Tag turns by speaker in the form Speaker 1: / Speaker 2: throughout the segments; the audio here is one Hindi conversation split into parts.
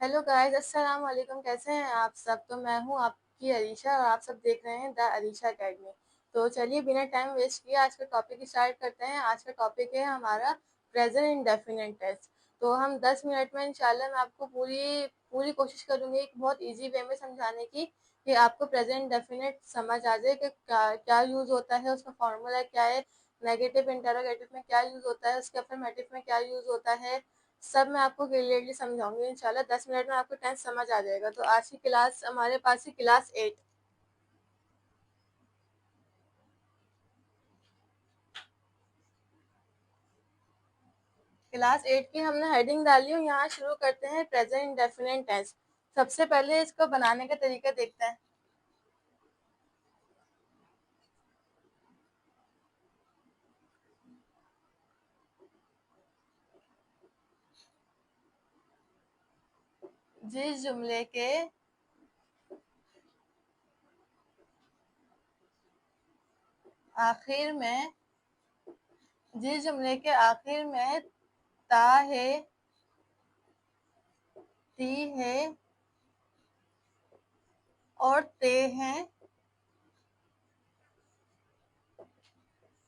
Speaker 1: हेलो गाइस, अस्सलाम वालेकुम। कैसे हैं आप सब? तो मैं हूं आपकी अरीशा और आप सब देख रहे हैं द अरीशा अकेडमी। तो चलिए बिना टाइम वेस्ट किए आज का टॉपिक स्टार्ट करते हैं। आज का टॉपिक है हमारा प्रेजेंट इंडेफिनिट टेंस। तो हम 10 मिनट में इंशाल्लाह मैं आपको पूरी पूरी कोशिश करूंगी एक बहुत इजी वे में समझाने की कि आपको प्रेजेंट इंडेफिनिट समझ आ जाए कि क्या क्या यूज होता है, उसका फॉर्मूला क्या है, नेगेटिव इंटरोगेटिव में क्या यूज होता है, उसके अफर्मेटिव में क्या यूज होता है। सब मैं आपको क्लियरली समझाऊंगी इंशाल्लाह। 10 मिनट में आपको टेंस समझ आ जाएगा। तो आज की क्लास हमारे पास है क्लास 8। क्लास 8 की हमने हेडिंग डाली है। यहाँ शुरू करते हैं प्रेजेंट इंडेफिनिट टेंस। सबसे पहले इसको बनाने का तरीका देखते हैं। जिस जुमले के आखिर में जिस जुमले के आखिर में ता है, ती है और ते हैं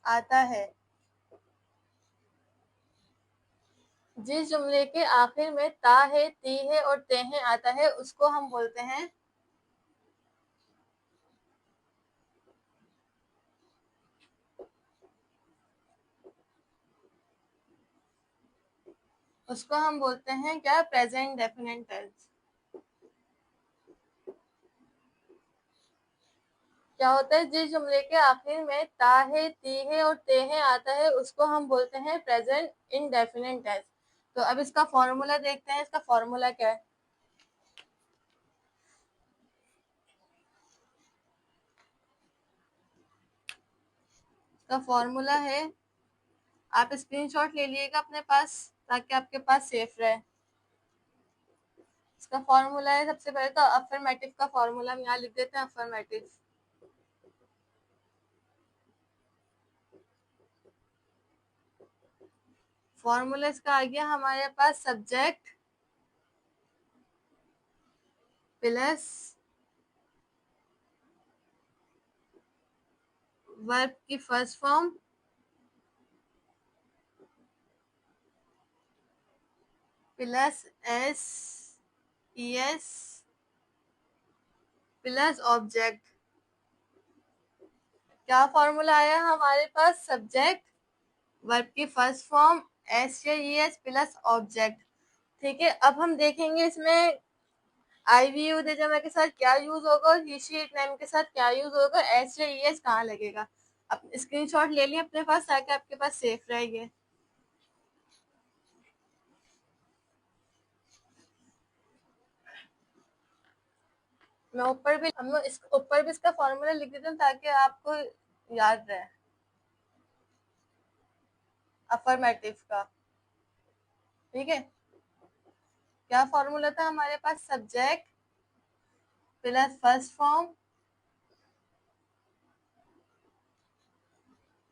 Speaker 1: आता है। जिस जुमले के आखिर में ता है, ती है और ते हैं आता है उसको हम बोलते हैं क्या? Present definite tense. क्या होता है? जिस जुमले के आखिर में ता है, ती है और ते है आता है उसको हम बोलते हैं प्रेजेंट इंडेफिनिट टेंस। तो अब इसका फॉर्मूला देखते हैं। इसका फॉर्मूला क्या है? इसका फॉर्मूला है, आप स्क्रीनशॉट ले लीजिएगा अपने पास ताकि आपके पास सेफ रहे। इसका फॉर्मूला है, सबसे पहले तो अफर्मेटिव का फॉर्मूला हम यहाँ लिख देते हैं। अफर्मेटिव फॉर्मूला इसका आ गया हमारे पास, सब्जेक्ट प्लस वर्ब की first form plus S E S plus object. क्या फॉर्मूला आया हमारे पास? सब्जेक्ट, वर्ब की फर्स्ट फॉर्म, एस या ई एस प्लस ऑब्जेक्ट। ठीक है, अब हम देखेंगे इसमें आई वी यू दे जमा के साथ क्या यूज होगा और ही शी इट नेम के साथ क्या यूज होगा, एस या ई एस कहाँ लगेगा। अब स्क्रीनशॉट ले लिया अपने पास ताकि आपके पास सेफ रहेगी। मैं ऊपर भी इसका फॉर्मूला लिख देती हूँ ताकि आपको याद रहे। अफर्मेटिव का, ठीक है, क्या फॉर्मूला था हमारे पास? Subject plus first form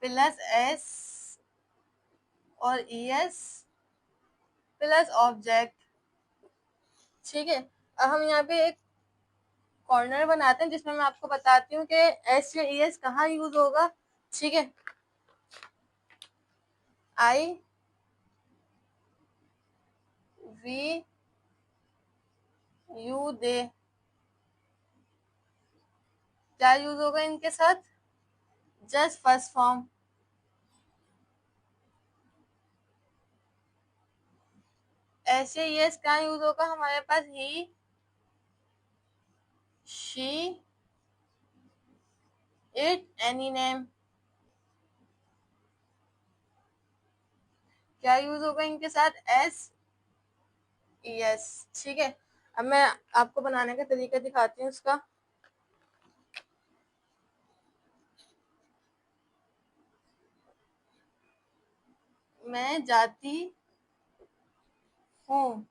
Speaker 1: plus S और ई एस प्लस ऑब्जेक्ट। ठीक है, अब हम यहाँ पे एक कॉर्नर बनाते हैं जिसमें मैं आपको बताती हूँ कि एस या ई एस कहाँ यूज होगा। ठीक है, आई वी यू दे क्या यूज होगा इनके साथ? Just first form. एस या ई एस कहाँ यूज होगा हमारे पास? ही शी इट एनी नेम क्या यूज होगा इनके साथ? S E S. ठीक है, अब मैं आपको बनाने का तरीका दिखाती हूँ उसका। मैं जाती हूँ,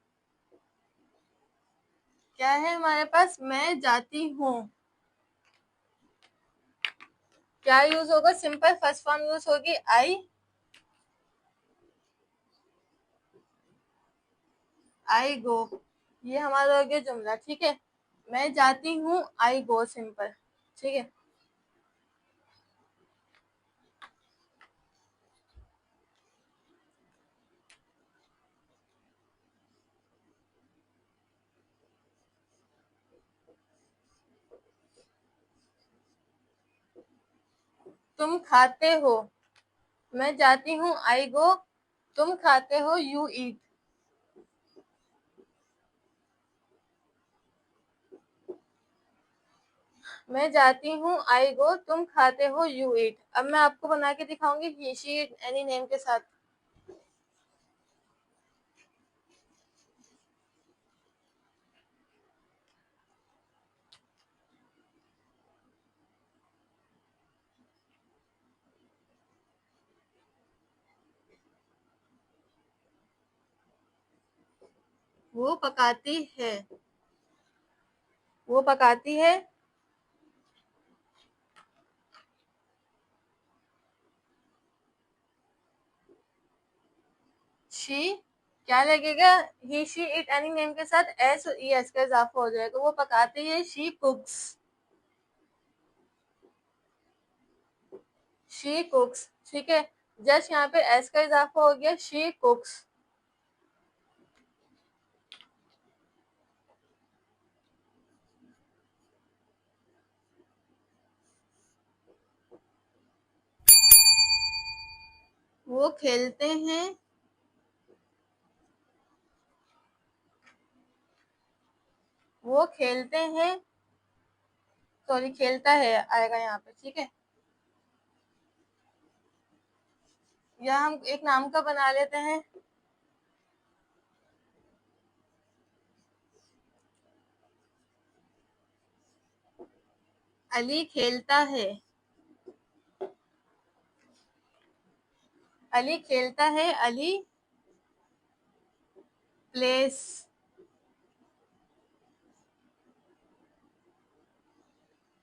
Speaker 1: क्या है हमारे पास? मैं जाती हूँ, क्या यूज होगा? सिंपल फर्स्ट फॉर्म यूज होगी, आई गो। ये हमारा हो गया जुमला, ठीक है। मैं जाती हूँ, आई गो, सिंपल, ठीक है। तुम खाते हो, मैं जाती हूँ, आई गो, तुम खाते हो, यू ईट। मैं जाती हूँ, आई गो, तुम खाते हो, यू ईट। अब मैं आपको बना के दिखाऊंगी ही शी इट एनी नेम के साथ। वो पकाती है, वो पकाती है। शी क्या लगेगा, ही शी इट एनी नेम के साथ एस और ई एस का इजाफा हो जाएगा। वो पकाती है, शी कुक्स, शी कुक्स, ठीक है। जस्ट यहाँ पे एस का इजाफा हो गया, शी कुक्स। वो खेलते हैं, वो खेलते हैं, सॉरी खेलता है आएगा यहाँ पे, ठीक है। या हम एक नाम का बना लेते हैं, अली खेलता है, अली खेलता है, अली प्लेस,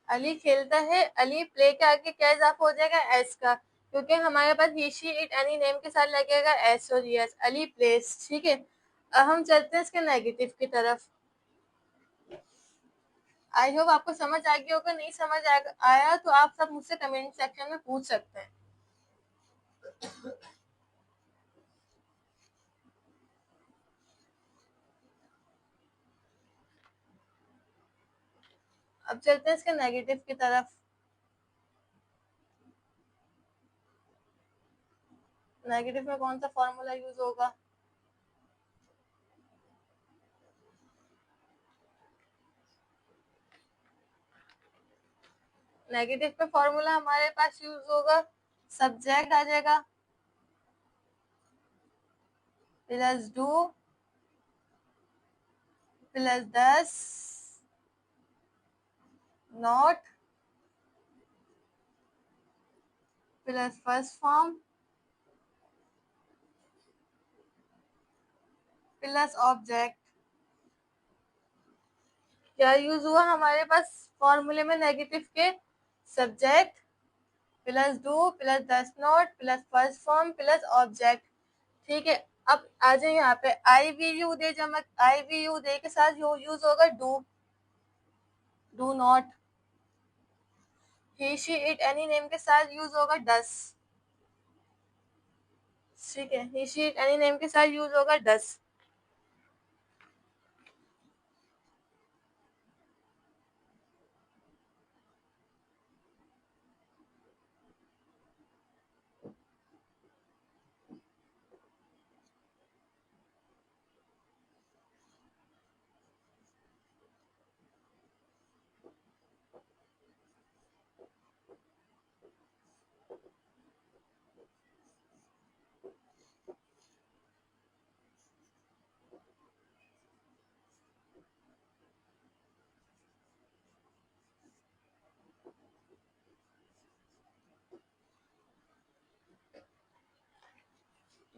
Speaker 1: अली खेलता है, अली प्ले के आगे क्या इजाफा हो जाएगा, एस का, क्योंकि हमारे पास ही शी इट एनी नेम के साथ लगेगा एस और यस, अली प्लेस, ठीक है। अब हम चलते हैं इसके नेगेटिव की तरफ। आई होप आपको समझ आ गया होगा, नहीं समझ आया तो आप सब मुझसे कमेंट सेक्शन में पूछ सकते हैं। अब चलते हैं इसके नेगेटिव की तरफ। नेगेटिव में कौन सा फॉर्मूला यूज होगा, नेगेटिव में फॉर्मूला हमारे पास यूज होगा, सब्जेक्ट आ जाएगा प्लस डू प्लस दस not plus first form plus object. क्या यूज हुआ हमारे पास फॉर्मूले में नेगेटिव के, सब्जेक्ट प्लस डू प्लस दस not plus first form plus object, ठीक है। अब आ जाए यहाँ पे आई वी यू दे, जब आई वी यू दे के साथ यूज होगा do, do not. He she it any name के साथ यूज होगा डस, ठीक है। ही शी इट एनी नेम के साथ यूज होगा डस।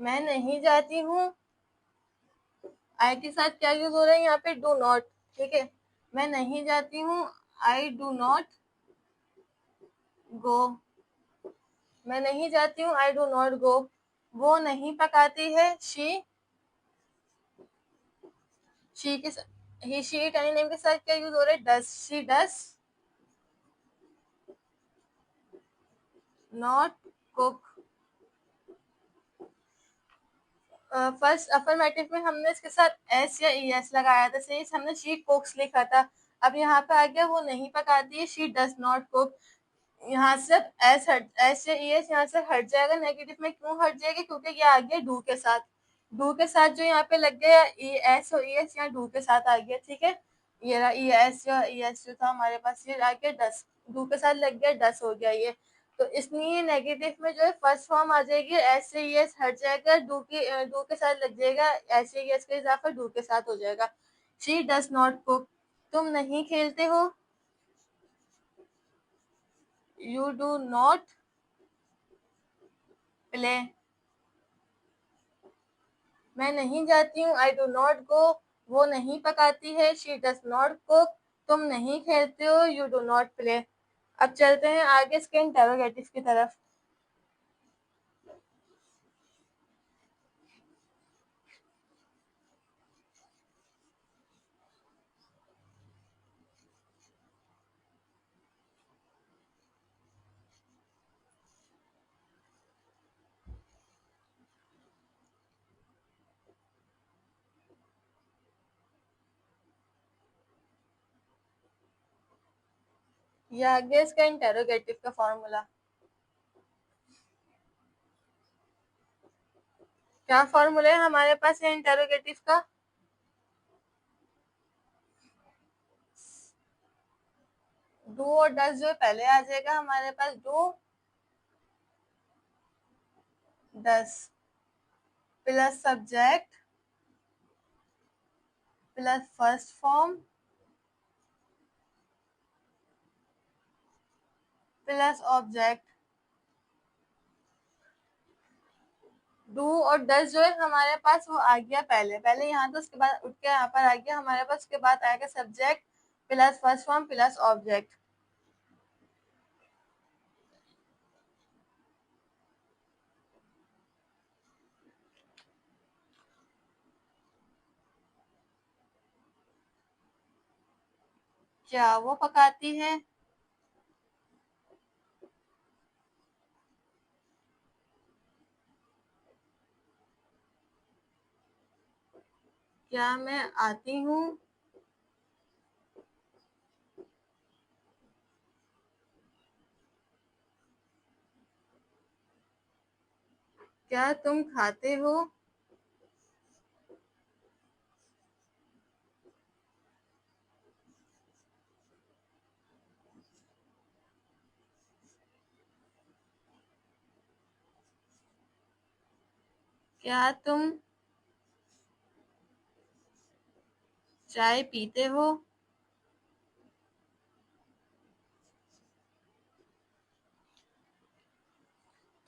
Speaker 1: मैं नहीं जाती हूँ, आई के साथ क्या यूज हो रहा है यहाँ पे, डू नॉट, ठीक है। मैं नहीं जाती हूँ, आई डू नॉट गो, मैं नहीं जाती हूँ, आई डू नॉट गो। वो नहीं पकाती है, शी के ही शी इट एनी नेम के साथ क्या यूज हो रहा है? Does she does not cook. First affirmative में हमने इसके साथ एस या ई एस लगाया था, सही हमने शी कुक्स लिखा था। अब यहाँ पे आ गया वो नहीं पकाती है, शी डज नॉट कुक। यहाँ से एस या ई एस यहाँ से हट जाएगा। नेगेटिव में क्यों हट जाएगा? क्योंकि ये आ गया डू के साथ। डू के साथ जो यहाँ पे लग गया ई एस और ई एस यहाँ डू के साथ आ गया, ठीक है। ये रहा ई एस या ई एस जो था हमारे पास, ये आ गया डस, डू के साथ लग गया डस हो गया ये। तो इसलिए नेगेटिव में जो है फर्स्ट फॉर्म आ जाएगी, एस से ई एस हट जाएगा, डू के साथ लग जाएगा, एस से ई एस का इजाफा डू के साथ हो जाएगा। शी डज नॉट कुक, तुम नहीं खेलते हो। यू डू नॉट प्ले, मैं नहीं जाती हूँ। आई डू नॉट गो, वो नहीं पकाती है। शी डज नॉट कुक, तुम नहीं खेलते हो। You do not play. अब चलते हैं आगे इसके इंटेरोगेटिव की तरफ। ये आगे इसका इंटेरोगेटिव का फॉर्मूला। क्या फॉर्मूला है हमारे पास ये इंटेरोगेटिव का? डू और डज जो पहले आ जाएगा हमारे पास, do does plus subject plus first form plus object. Do और डस जो है हमारे पास वो आ गया पहले पहले यहाँ, तो उसके बाद उठ के यहाँ पर आ गया हमारे पास। उसके बाद आएगा subject plus first form plus object. क्या वो पकाती है? क्या मैं आती हूँ? क्या तुम खाते हो? क्या तुम चाय पीते हो?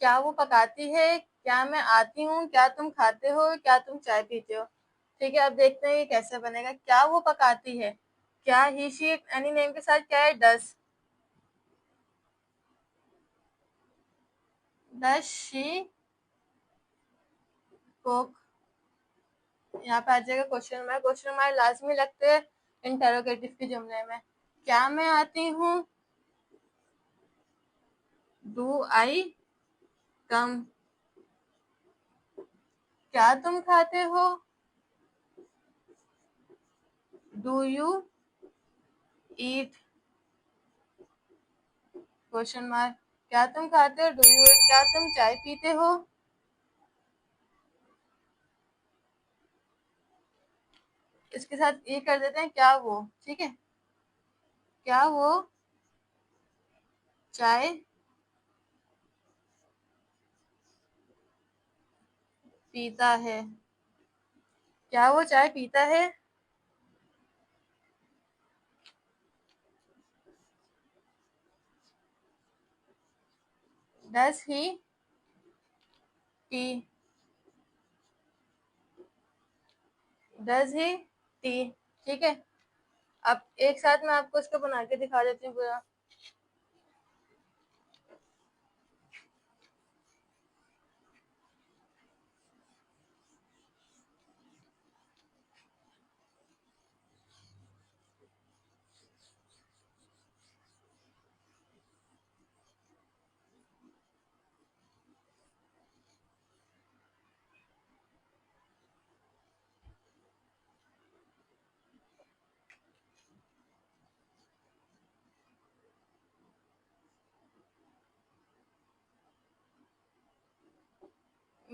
Speaker 1: क्या वो पकाती है? क्या मैं आती हूँ? क्या तुम खाते हो? क्या तुम चाय पीते हो? ठीक है, अब देखते हैं ये कैसे बनेगा। क्या वो पकाती है, क्या ही शी एनी नेम के साथ क्या है? Does she cook. यहाँ पे आ जाएगा क्वेश्चन मार्क। क्वेश्चन मार्क लाजमी लगते हैं इंटेरोगेटिव के जुमले में। क्या मैं आती हूँ? डू आई कम। क्या तुम खाते हो? Do you eat? Question mark. क्या तुम खाते हो? Do you eat? क्या तुम चाय पीते हो? इसके साथ ये कर देते हैं क्या वो, ठीक है। क्या वो चाय पीता है? क्या वो चाय पीता है? डस ही टी? डस ही टी? ठीक है। अब एक साथ मैं आपको इसको बना के दिखा देती हूँ पूरा।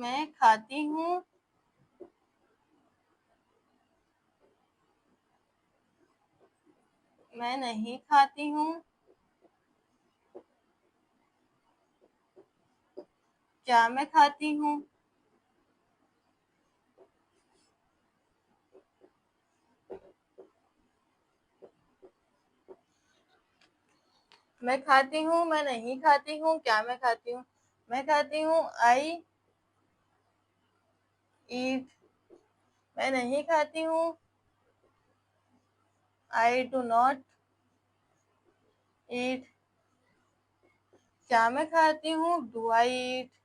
Speaker 1: मैं खाती हूँ, मैं नहीं खाती हूँ, क्या मैं खाती हूँ? मैं खाती हूँ, मैं नहीं खाती हूँ, क्या मैं खाती हूँ? मैं खाती हूँ, आई ईट। मैं नहीं खाती हूँ, आई डू नॉट ईट। क्या मैं खाती हूँ? डू आई ईट।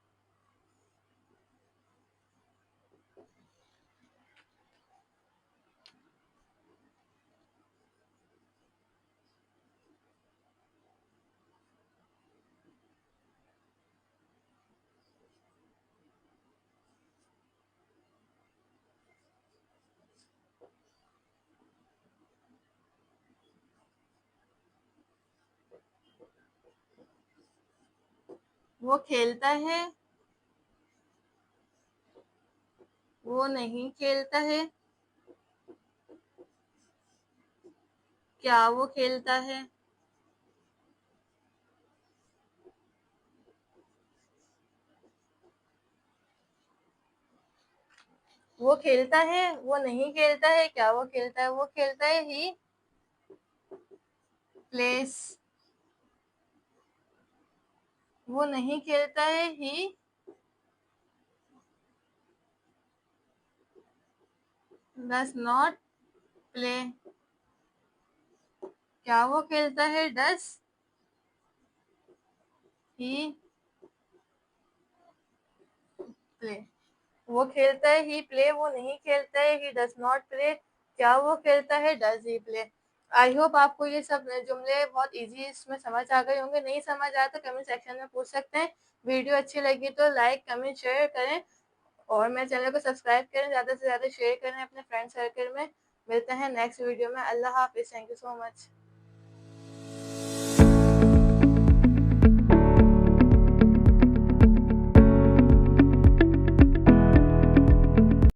Speaker 1: वो खेलता है, वो नहीं खेलता है, क्या वो खेलता है? वो खेलता है, वो नहीं खेलता है, क्या वो खेलता है? वो खेलता है, ही प्लेस। वो नहीं खेलता है, ही डज नॉट प्ले। क्या वो खेलता है? Does he play. वो खेलता है, ही प्ले। वो नहीं खेलता है, ही डज नॉट प्ले। क्या वो खेलता है? Does he play. I hope आपको ये सब जुमले बहुत इजी इसमें समझ आ गए होंगे। नहीं समझ आया तो कमेंट सेक्शन में पूछ सकते हैं। वीडियो अच्छी लगी तो लाइक कमेंट शेयर करें और मेरे चैनल को सब्सक्राइब करें, ज़्यादा से ज़्यादा शेयर करें अपने फ्रेंड सर्कल में। मिलते हैं नेक्स्ट वीडियो में। अल्लाह हाफिज़। Thank you so much.